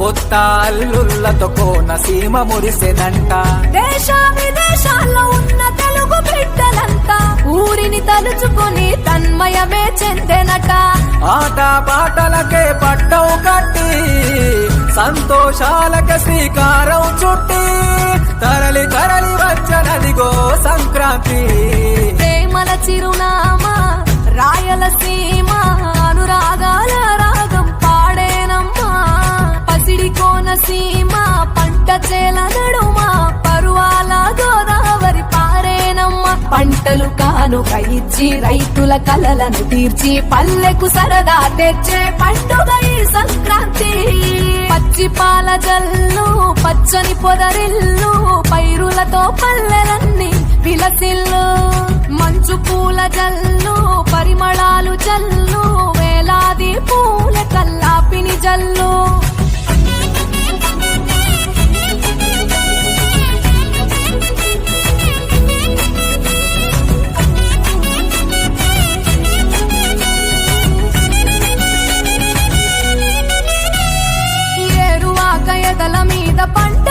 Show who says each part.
Speaker 1: కొత్త అల్లుళ్ళతో కోనసీమ మురిసెనంట.
Speaker 2: దేశ విదేశాల్లో ఉన్న తెలుగు బిడ్డలంతా ఊరిని తలుచుకొని తన్మయమే చెందెనట.
Speaker 1: ఆట పాటలకే పట్టం కట్టి సంతోషాలకే శ్రీకారం చుట్టి తరలి తరలి వచ్చనదిగో సంక్రాంతి.
Speaker 2: ప్రేమల చిరునామా రాయలసీమ అనురాగాల రాగం పాడేనమ్మా. పసిడి కోనసీమ పంట చేల నడుమ పరువాల గోదావరి పారేనమ్మా. పంటలు కానుక ఇచ్చి రైతుల కలలను తీర్చి పల్లెకు సరదా తెచ్చే పండుగ ఈ సంక్రాంతి. పచ్చి పాల జల్లు పచ్చని పొదరిల్లు పైరులతో పల్లెలన్నీ విలసిల్లు. మంచు పూల జల్లు పరిమళాలు జల్లు వేలాది పూల కల్లాపిని జల్లు. ఏరువాక ఎదల మీద పంట